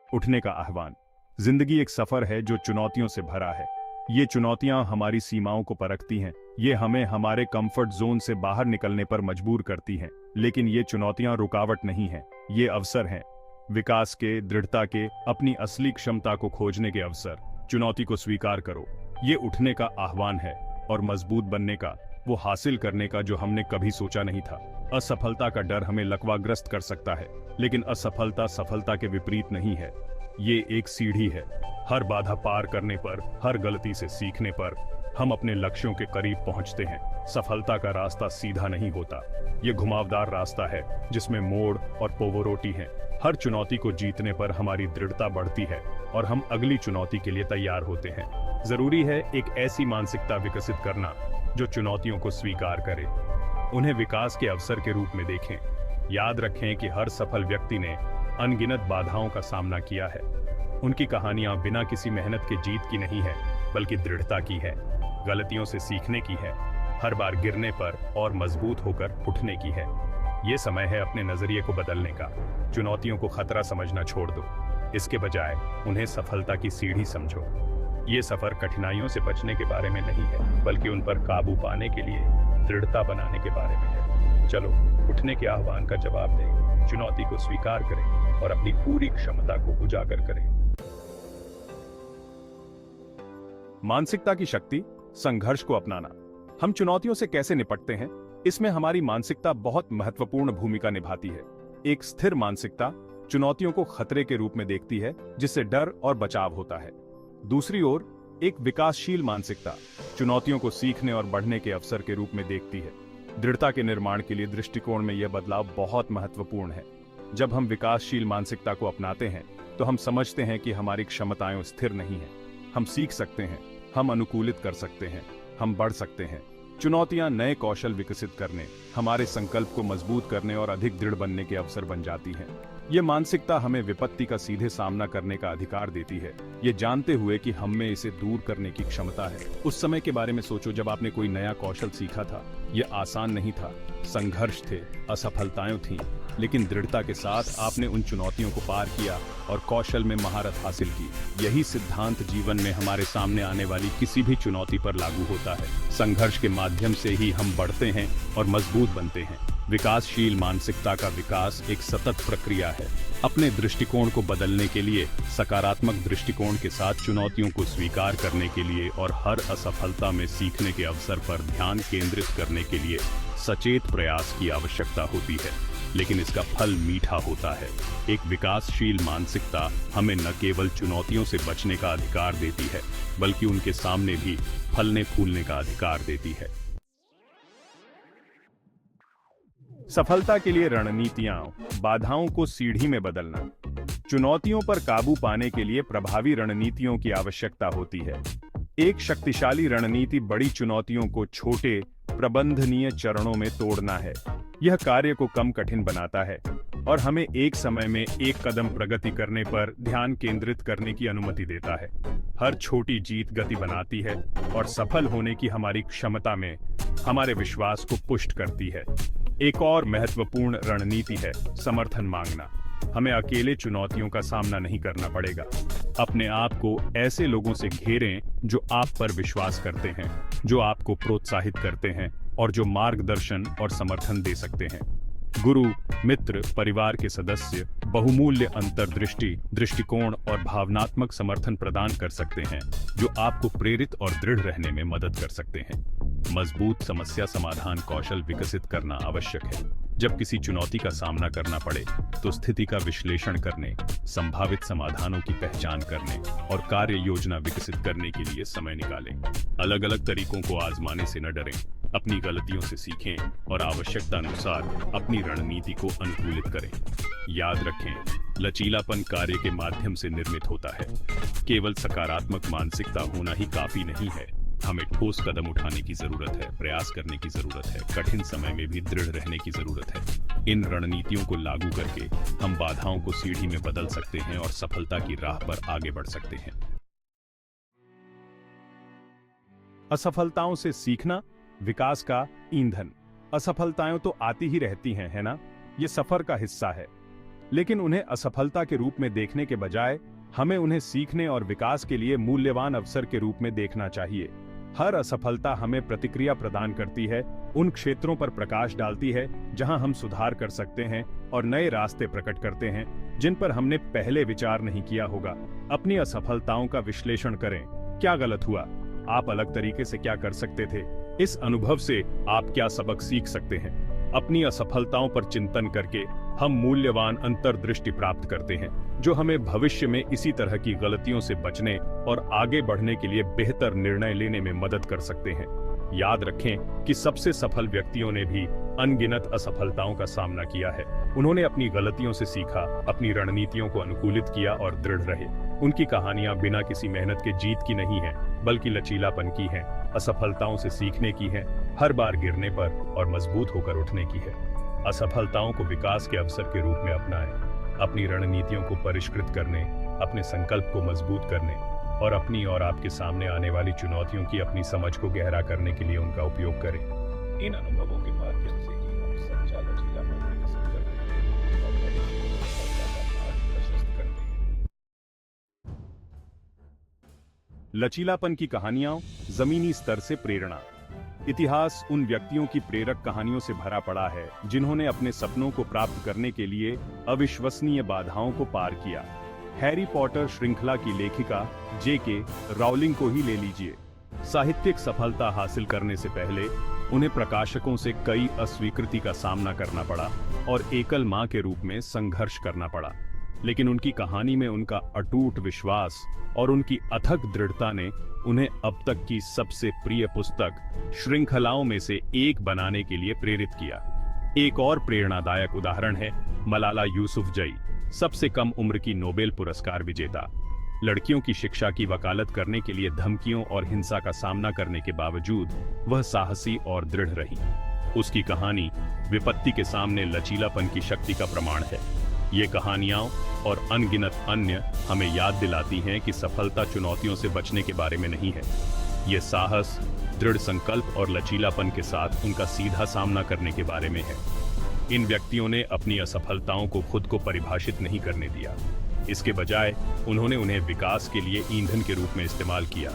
उठने का आह्वान। जिंदगी एक सफर है जो चुनौतियों से भरा है। ये चुनौतियां हमारी सीमाओं को परखती हैं। ये हमें हमारे कंफर्ट जोन से बाहर निकलने पर मजबूर करती हैं। लेकिन ये चुनौतियां रुकावट नहीं हैं, ये अवसर हैं। विकास के, दृढ़ता के, अपनी असली क्षमता को खोजने के अवसर। चुनौती को स्वीकार करो। ये उठने का आह्वान है और मजबूत बनने का, वो हासिल करने का जो हमने कभी सोचा नहीं था। असफलता का डर हमें लकवाग्रस्त कर सकता है, लेकिन असफलता सफलता के विपरीत नहीं है। ये एक सीढ़ी है। हर बाधा पार करने पर, हर गलती से सीखने पर हम अपने लक्ष्यों के करीब पहुंचते हैं। सफलता का रास्ता सीधा नहीं होता, ये घुमावदार रास्ता है जिसमें मोड़ और पोवरोटी हैं। हर चुनौती को जीतने पर हमारी दृढ़ता बढ़ती है और हम अगली चुनौती के लिए तैयार होते हैं। जरूरी है एक ऐसी मानसिकता विकसित करना जो चुनौतियों को स्वीकार करे, उन्हें विकास के अवसर के रूप में देखें। याद रखें कि हर सफल व्यक्ति ने अनगिनत बाधाओं का सामना किया है। उनकी कहानियां बिना किसी मेहनत के जीत की नहीं है, बल्कि दृढ़ता की है, गलतियों से सीखने की है, हर बार गिरने पर और मजबूत होकर उठने की है। ये समय है अपने नजरिए को बदलने का। चुनौतियों को खतरा समझना छोड़ दो, इसके बजाय उन्हें सफलता की सीढ़ी समझो। ये सफर कठिनाइयों से बचने के बारे में नहीं है, बल्कि उन पर काबू पाने के लिए दृढ़ता बनाने के बारे में है। चलो उठने के आह्वान का जवाब दें, चुनौती को स्वीकार करें और अपनी पूरी क्षमता को उजागर करें। मानसिकता की शक्ति, संघर्ष को अपनाना। हम चुनौतियों से कैसे निपटते हैं, इसमें हमारी मानसिकता बहुत महत्वपूर्ण भूमिका निभाती है। एक स्थिर मानसिकता चुनौतियों को खतरे के रूप में देखती है, जिससे डर और बचाव होता है। दूसरी ओर एक विकासशील मानसिकता चुनौतियों को सीखने और बढ़ने के अवसर के रूप में देखती है। दृढ़ता के निर्माण के लिए दृष्टिकोण में यह बदलाव बहुत महत्वपूर्ण है। जब हम विकासशील मानसिकता को अपनाते हैं तो हम समझते हैं कि हमारी क्षमताएं स्थिर नहीं हैं। हम सीख सकते हैं, हम अनुकूलित कर सकते हैं, हम बढ़ सकते हैं। चुनौतियां नए कौशल विकसित करने, हमारे संकल्प को मजबूत करने और अधिक दृढ़ बनने के अवसर बन जाती हैं। ये मानसिकता हमें विपत्ति का सीधे सामना करने का अधिकार देती है, ये जानते हुए कि हम में इसे दूर करने की क्षमता है। उस समय के बारे में सोचो जब आपने कोई नया कौशल सीखा था। यह आसान नहीं था, संघर्ष थे, असफलताएं थीं, लेकिन दृढ़ता के साथ आपने उन चुनौतियों को पार किया और कौशल में महारत हासिल की। यही सिद्धांत जीवन में हमारे सामने आने वाली किसी भी चुनौती पर लागू होता है। संघर्ष के माध्यम से ही हम बढ़ते हैं और मजबूत बनते हैं। विकासशील मानसिकता का विकास एक सतत प्रक्रिया है। अपने दृष्टिकोण को बदलने के लिए, सकारात्मक दृष्टिकोण के साथ चुनौतियों को स्वीकार करने के लिए और हर असफलता में सीखने के अवसर पर ध्यान केंद्रित करने के लिए सचेत प्रयास की आवश्यकता होती है, लेकिन इसका फल मीठा होता है। एक विकासशील मानसिकता हमें न केवल चुनौतियों से बचने का अधिकार देती है, बल्कि उनके सामने भी फलने फूलने का अधिकार देती है। सफलता के लिए रणनीतियां, बाधाओं को सीढ़ी में बदलना। चुनौतियों पर काबू पाने के लिए प्रभावी रणनीतियों की आवश्यकता होती है। एक शक्तिशाली रणनीति बड़ी चुनौतियों को छोटे, प्रबंधनीय चरणों में तोड़ना है। यह कार्य को कम कठिन बनाता है और हमें एक समय में एक कदम प्रगति करने पर ध्यान केंद्रित करने की अनुमति देता है। हर छोटी जीत गति बनाती है और सफल होने की हमारी क्षमता में हमारे विश्वास को पुष्ट करती है। एक और महत्वपूर्ण रणनीति है समर्थन मांगना। हमें अकेले चुनौतियों का सामना नहीं करना पड़ेगा। अपने आप को ऐसे लोगों से घेरें जो आप पर विश्वास करते हैं, जो आपको प्रोत्साहित करते हैं और जो मार्गदर्शन और समर्थन दे सकते हैं। गुरु, मित्र, परिवार के सदस्य बहुमूल्य अंतर्दृष्टि, दृष्टिकोण और भावनात्मक समर्थन प्रदान कर सकते हैं, जो आपको प्रेरित और दृढ़ रहने में मदद कर सकते हैं। मजबूत समस्या समाधान कौशल विकसित करना आवश्यक है। जब किसी चुनौती का सामना करना पड़े तो स्थिति का विश्लेषण करने, संभावित समाधानों की पहचान करने और कार्य योजना विकसित करने के लिए समय निकालें। अलग अलग तरीकों को आजमाने से न डरें, अपनी गलतियों से सीखें और आवश्यकता अनुसार अपनी रणनीति को अनुकूलित करें। याद रखें, लचीलापन कार्य के माध्यम से निर्मित होता है। केवल सकारात्मक मानसिकता होना ही काफी नहीं है। हमें ठोस कदम उठाने की जरूरत है, प्रयास करने की जरूरत है, कठिन समय में भी दृढ़ रहने की जरूरत है। इन रणनीतियों को लागू करके हम बाधाओं को सीढ़ी में बदल सकते हैं और सफलता की राह पर आगे बढ़ सकते हैं। असफलताओं से सीखना विकास का ईंधन। असफलताएं तो आती ही रहती हैं, है ना? ये सफर का हिस्सा है। लेकिन उन्हें असफलता के रूप में देखने के बजाय हमें उन्हें सीखने और विकास के लिए मूल्यवान अवसर के रूप में देखना चाहिए। हर असफलता हमें प्रतिक्रिया प्रदान करती है, उन क्षेत्रों पर प्रकाश डालती है जहां हम सुधार कर सकते हैं और नए रास्ते प्रकट करते हैं जिन पर हमने पहले विचार नहीं किया होगा। अपनी असफलताओं का विश्लेषण करें। क्या गलत हुआ? आप अलग तरीके से क्या कर सकते थे? इस अनुभव से आप क्या सबक सीख सकते हैं? अपनी असफलताओं पर चिंतन करके हम मूल्यवान अंतर्दृष्टि प्राप्त करते हैं जो हमें भविष्य में इसी तरह की गलतियों से बचने और आगे बढ़ने के लिए बेहतर निर्णय लेने में मदद कर सकते हैं। याद रखें कि सबसे सफल व्यक्तियों ने भी अनगिनत असफलताओं का सामना किया है। उन्होंने अपनी गलतियों से सीखा, अपनी रणनीतियों को अनुकूलित किया और दृढ़ रहे। उनकी कहानियां बिना किसी मेहनत के जीत की नहीं हैं, बल्कि लचीलापन की हैं, असफलताओं से सीखने की हैं, हर बार गिरने पर और मजबूत होकर उठने की है। असफलताओं को विकास के अवसर के रूप में अपनाएं, अपनी रणनीतियों को परिष्कृत करने, अपने संकल्प को मजबूत करने और अपनी और आपके सामने आने वाली चुनौतियों की अपनी समझ को गहरा करने के लिए उनका उपयोग करें। इन अनुभवों के माध्यम से ही हम सच्चा लचीलापन विकसित करते हैं और भविष्य को सफलता का मार्ग प्रशस्त करते हैं। लचीलापन की कहानियां, जमीनी स्तर से प्रेरणा। इतिहास उन व्यक्तियों की प्रेरक कहानियों से भरा पड़ा है जिन्होंने अपने सपनों को प्राप्त करने के लिए अविश्वसनीय बाधाओं को पार किया। हैरी पॉटर श्रृंखला की लेखिका J.K. राउलिंग को ही ले लीजिए। साहित्यिक सफलता हासिल करने से पहले उन्हें प्रकाशकों से कई अस्वीकृति का सामना करना पड़ा और एकल मां के रूप में संघर्ष करना पड़ा। लेकिन उनकी कहानी में उनका अटूट विश्वास और उनकी अथक दृढ़ता ने उन्हें अब तक की सबसे प्रिय पुस्तक श्रृंखलाओं में से एक बनाने के लिए प्रेरित किया। एक और प्रेरणादायक उदाहरण है मलाला यूसुफजई, सबसे कम उम्र की नोबेल पुरस्कार विजेता। लड़कियों की शिक्षा की वकालत करने के लिए धमकियों और हिंसा का सामना करने के बावजूद वह साहसी और दृढ़ रही। उसकी कहानी विपत्ति के सामने लचीलापन की शक्ति का प्रमाण है। ये कहानियां और अनगिनत अन्य हमें याद दिलाती हैं कि सफलता चुनौतियों से बचने के बारे में नहीं है। ये साहस, दृढ़ संकल्प और लचीलापन के साथ उनका सीधा सामना करने के बारे में है। इन व्यक्तियों ने अपनी असफलताओं को खुद को परिभाषित नहीं करने दिया। इसके बजाय उन्होंने उन्हें विकास के लिए ईंधन के रूप में इस्तेमाल किया,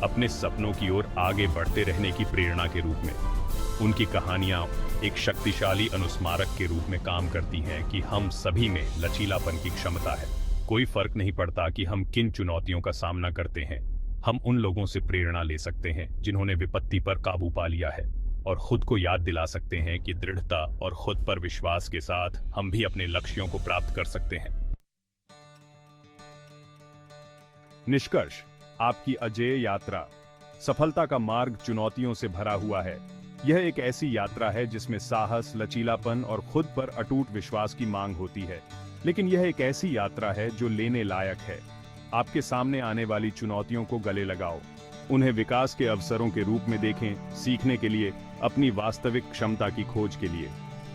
अपने सपनों की ओर आगे बढ़ते रहने की प्रेरणा के रूप में। उनकी कहानियां एक शक्तिशाली अनुस्मारक के रूप में काम करती हैं कि हम सभी में लचीलापन की क्षमता है। कोई फर्क नहीं पड़ता कि हम किन चुनौतियों का सामना करते हैं, हम उन लोगों से प्रेरणा ले सकते हैं जिन्होंने विपत्ति पर काबू पा लिया है और खुद को याद दिला सकते हैं कि दृढ़ता और खुद पर विश्वास के साथ हम भी अपने लक्ष्यों को प्राप्त कर सकते हैं। निष्कर्ष, आपकी अजेय यात्रा। सफलता का मार्ग चुनौतियों से भरा हुआ है। यह एक ऐसी यात्रा है जिसमें साहस, लचीलापन और खुद पर अटूट विश्वास की मांग होती है। लेकिन यह एक ऐसी यात्रा है जो लेने लायक है। आपके सामने आने वाली चुनौतियों को गले लगाओ, उन्हें विकास के अवसरों के रूप में देखें, सीखने के लिए, अपनी वास्तविक क्षमता की खोज के लिए।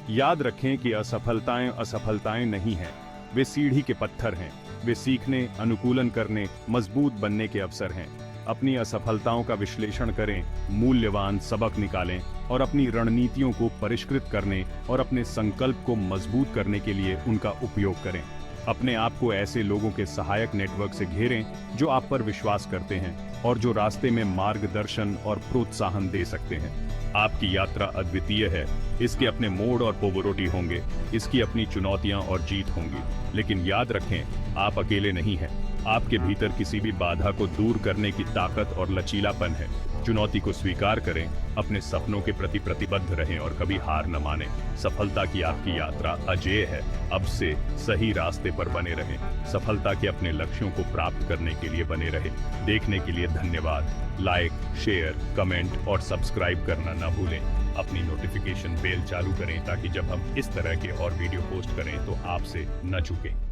याद रखें कि असफलताएं नहीं हैं, वे सीढ़ी के पत्थर हैं। वे सीखने, अनुकूलन करने, मजबूत बनने के अवसर हैं। अपनी असफलताओं का विश्लेषण करें, मूल्यवान सबक निकालें और अपनी रणनीतियों को परिष्कृत करने और अपने संकल्प को मजबूत करने के लिए उनका उपयोग करें। अपने आप को ऐसे लोगों के सहायक नेटवर्क से घेरें जो आप पर विश्वास करते हैं और जो रास्ते में मार्गदर्शन और प्रोत्साहन दे सकते हैं। आपकी यात्रा अद्वितीय है, इसके अपने मोड़ और पोवरोटी होंगे, इसकी अपनी चुनौतियां और जीत होंगी। लेकिन याद रखें, आप अकेले नहीं हैं। आपके भीतर किसी भी बाधा को दूर करने की ताकत और लचीलापन है। चुनौती को स्वीकार करें, अपने सपनों के प्रति प्रतिबद्ध रहें और कभी हार न मानें। सफलता की आपकी यात्रा अजेय है। अब से सही रास्ते पर बने रहें। सफलता के अपने लक्ष्यों को प्राप्त करने के लिए बने रहें। देखने के लिए धन्यवाद। लाइक, शेयर, कमेंट और सब्सक्राइब करना न भूलें। अपनी नोटिफिकेशन बेल चालू करें ताकि जब हम इस तरह के और वीडियो पोस्ट करें तो आपसे न चूकें।